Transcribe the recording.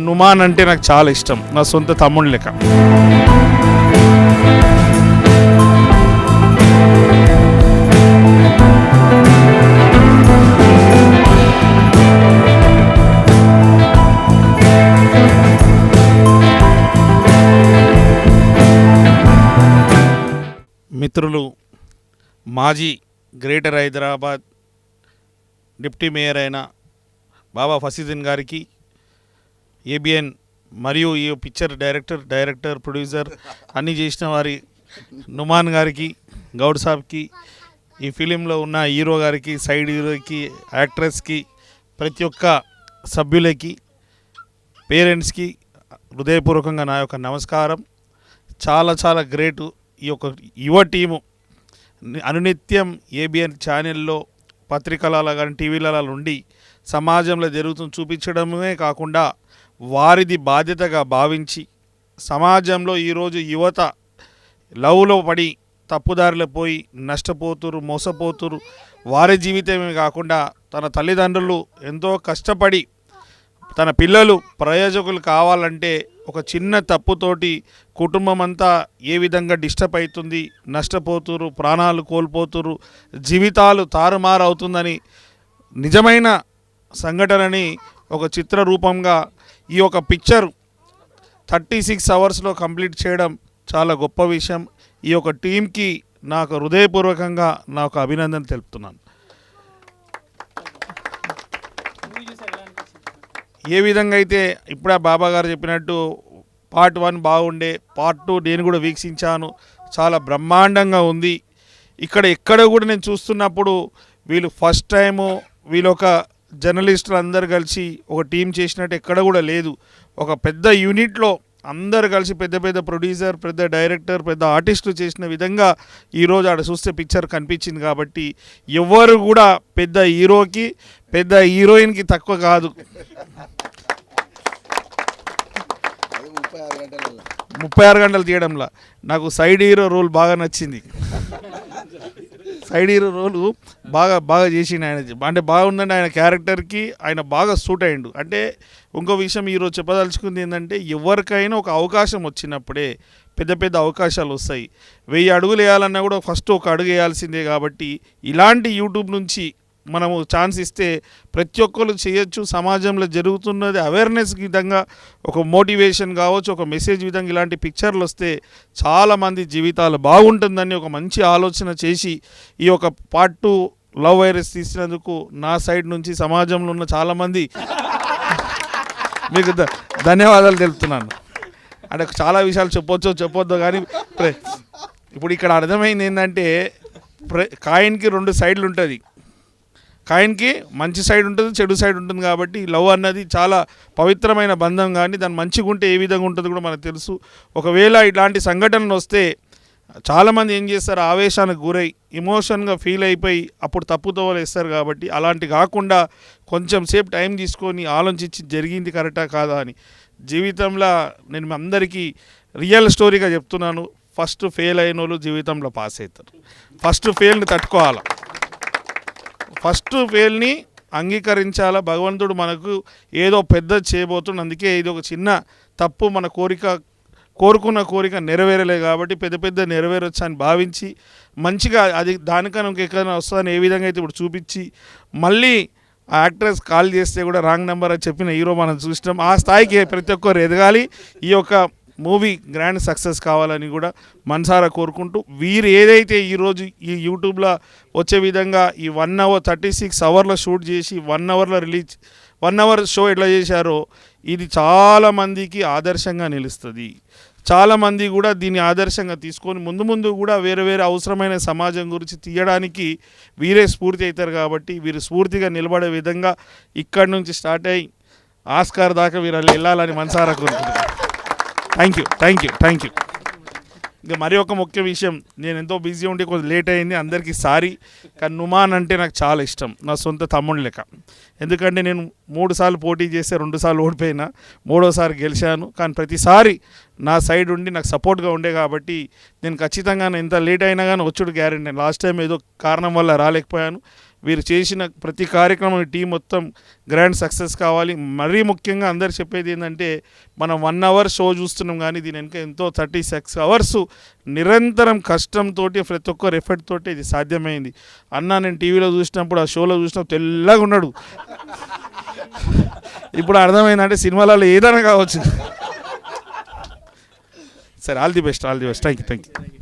నుమాన్ అంటే నాకు చాలా ఇష్టం, నా సొంత తమ్ముడు లెక్క. మిత్రులు, మాజీ గ్రేటర్ హైదరాబాద్ డిప్యూటీ మేయర్ అయిన బాబా ఫసీద్దీన్ గారికి, ఏబిఎన్ మరియు ఈ పిక్చర్ డైరెక్టర్ ప్రొడ్యూసర్ అన్నీ చేసిన వారి నుమాన్ గారికి, గౌడ్ సాబ్కి, ఈ ఫిలింలో ఉన్న హీరో గారికి, సైడ్ హీరోకి, యాక్ట్రెస్కి, ప్రతి ఒక్క సభ్యులకి, పేరెంట్స్కి హృదయపూర్వకంగా నా యొక్క నమస్కారం. చాలా చాలా గ్రేటు ఈ యొక్క యువ టీము. అనునిత్యం ఏబిఎన్ ఛానల్లో, పత్రికలలో కానీ టీవీలలో ఉండి సమాజంలో జరుగుతుంది చూపించడమే కాకుండా వారిది బాధ్యతగా భావించి సమాజంలో ఈరోజు యువత లవ్లో పడి తప్పుదారిలో పోయి నష్టపోతురు, మోసపోతురు. వారి జీవితమే కాకుండా తన తల్లిదండ్రులు ఎంతో కష్టపడి తన పిల్లలు ప్రయోజకులు కావాలంటే ఒక చిన్న తప్పుతోటి కుటుంబం అంతా ఏ విధంగా డిస్టర్బ్ అవుతుంది, నష్టపోతురు, ప్రాణాలు కోల్పోతురు, జీవితాలు తారుమారు అవుతుందని నిజమైన సంఘటనని ఒక చిత్ర రూపంగా ఈ యొక్క పిక్చర్ 36 అవర్స్లో కంప్లీట్ చేయడం చాలా గొప్ప విషయం. ఈ యొక్క టీంకి నాకు హృదయపూర్వకంగా నాకు అభినందన తెలుపుతున్నాను. ఏ విధంగా అయితే ఇప్పుడే బాబా గారు చెప్పినట్టు పార్ట్ 1 బాగుండే, పార్ట్ 2 నేను కూడా వీక్షించాను, చాలా బ్రహ్మాండంగా ఉంది. ఎక్కడ కూడా నేను చూస్తున్నప్పుడు వీళ్ళు ఫస్ట్ టైము వీళ్ళొక జర్నలిస్టులు అందరు కలిసి ఒక టీం చేసినట్టు ఎక్కడ కూడా లేదు. ఒక పెద్ద యూనిట్లో అందరు కలిసి పెద్ద ప్రొడ్యూసర్, పెద్ద డైరెక్టర్, పెద్ద ఆర్టిస్టులు చేసిన విధంగా ఈరోజు ఆడ చూస్తే పిక్చర్ కనిపించింది. కాబట్టి ఎవరు కూడా పెద్ద హీరోకి పెద్ద హీరోయిన్కి తక్కువ కాదు. 36 గంటలు తీయడంలో నాకు సైడ్ హీరో రోల్ బాగా నచ్చింది. సైడ్ హీరో రోలు బాగా చేసిండు ఆయన. అంటే బాగుందండి, ఆయన క్యారెక్టర్కి ఆయన బాగా సూట్ అయ్యిండు. అంటే ఇంకో విషయం ఈరోజు చెప్పదలుచుకుంది ఏంటంటే, ఎవరికైనా ఒక అవకాశం వచ్చినప్పుడే పెద్ద అవకాశాలు వస్తాయి. 1000 అడుగులు వేయాలన్నా కూడా ఫస్ట్ ఒక అడుగు వేయాల్సిందే. కాబట్టి ఇలాంటి యూట్యూబ్ నుంచి మనము ఛాన్స్ ఇస్తే ప్రతి ఒక్కరు చేయొచ్చు. సమాజంలో జరుగుతున్నది అవేర్నెస్ విధంగా ఒక మోటివేషన్ కావచ్చు, ఒక మెసేజ్ విధంగా ఇలాంటి పిక్చర్లు వస్తే చాలామంది జీవితాలు బాగుంటుందని ఒక మంచి ఆలోచన చేసి ఈ యొక్క పార్ట్ 2 లవ్ వైరస్ తీసినందుకు నా సైడ్ నుంచి సమాజంలో ఉన్న చాలామంది మీకు ధన్యవాదాలు తెలుపుతున్నాను. అంటే చాలా విషయాలు చెప్పొద్దు కానీ ఇప్పుడు ఇక్కడ అర్థమైంది ఏంటంటే, కాయిన్కి 2 సైడ్లు ఉంటుంది. కాయిన్కి మంచి సైడ్ ఉంటుంది, చెడు సైడ్ ఉంటుంది. కాబట్టి లవ్ అన్నది చాలా పవిత్రమైన బంధం. కానీ దాన్ని మంచిగా ఉంటే ఏ విధంగా ఉంటుందో కూడా మనకు తెలుసు. ఒకవేళ ఇలాంటి సంఘటనలు వస్తే చాలామంది ఏం చేస్తారు, ఆవేశానికి గురై ఎమోషన్గా ఫీల్ అయిపోయి అప్పుడు తప్పుతో వేస్తారు. కాబట్టి అలాంటి కాకుండా కొంచెం సేపు టైం తీసుకొని ఆలోచించి జరిగింది కరెక్టా కాదా అని. జీవితంలో నేను అందరికీ రియల్ స్టోరీగా చెప్తున్నాను. ఫస్ట్ ఫెయిల్ అయిన వాళ్ళు జీవితంలో పాస్ అవుతారు. ఫస్ట్ ఫెయిల్ని తట్టుకోవాలి, ఫస్ట్ ఫెయిల్ని అంగీకరించాలా. భగవంతుడు మనకు ఏదో పెద్ద చేయబోతుంది, అందుకే ఇది ఒక చిన్న తప్పు మన కోరుకున్న కోరిక నెరవేరలే. కాబట్టి పెద్ద నెరవేరొచ్చు అని భావించి మంచిగా అది దానికన్నా ఇంకెక్కడైనా వస్తుందని ఏ విధంగా అయితే ఇప్పుడు చూపించి మళ్ళీ ఆ యాక్ట్రెస్ కాల్ చేస్తే కూడా రాంగ్ నెంబర్ అని చెప్పిన హీరో మనం చూసినాం. ఆ స్థాయికి ప్రతి ఒక్కరు ఎదగాలి. ఈ యొక్క మూవీ గ్రాండ్ సక్సెస్ కావాలని కూడా మనసారా కోరుకుంటూ, వీరు ఏదైతే ఈరోజు ఈ యూట్యూబ్లో వచ్చే విధంగా ఈ 1 hour 36 అవర్లో షూట్ చేసి 1 hourలో రిలీజ్ 1 hour షో ఎట్లా చేశారో ఇది చాలామందికి ఆదర్శంగా నిలుస్తుంది. చాలామంది కూడా దీన్ని ఆదర్శంగా తీసుకొని ముందు కూడా వేరే అవసరమైన సమాజం గురించి తీయడానికి వీరే స్ఫూర్తి అవుతారు. కాబట్టి వీరు స్ఫూర్తిగా నిలబడే విధంగా ఇక్కడి నుంచి స్టార్ట్ అయ్యి ఆస్కార్ దాకా వీరు వెళ్ళాలని మనసారా కోరుకుంటున్నాను. Thank you. ఇంకా మరి ఒక ముఖ్య విషయం, నేను ఎంతో బిజీ ఉండి కొంచెం లేట్ అయింది, అందరికీ సారీ. కానీ నుమాన్ అంటే నాకు చాలా ఇష్టం, నా సొంత తమ్ముడు లెక్క. ఎందుకంటే నేను 3 సార్లు పోటీ చేస్తే 2 సార్లు ఓడిపోయినా, 3వసారి గెలిచాను. కానీ ప్రతిసారి నా సైడ్ ఉండి నాకు సపోర్ట్గా ఉండే కాబట్టి నేను ఖచ్చితంగా ఎంత లేట్ అయినా కానీ వచ్చుడు గ్యారెంటీ. లాస్ట్ టైం ఏదో కారణం వల్ల రాలేకపోయాను. వీరు చేసిన ప్రతి కార్యక్రమం టీం మొత్తం గ్రాండ్ సక్సెస్ కావాలి. మరీ ముఖ్యంగా అందరు చెప్పేది ఏంటంటే మనం 1 hour షో చూస్తున్నాం కానీ దీని వెనుక ఎంతో 36 hours నిరంతరం కష్టంతో ప్రతి ఒక్కరు ఎఫర్ట్ తోటి ఇది సాధ్యమైంది. అన్న నేను టీవీలో చూసినప్పుడు ఆ షోలో చూసినప్పుడు తెల్లగా ఉన్నాడు, ఇప్పుడు అర్థమైందంటే సినిమాలలో ఏదైనా కావచ్చు. సరే, all the best, thank you.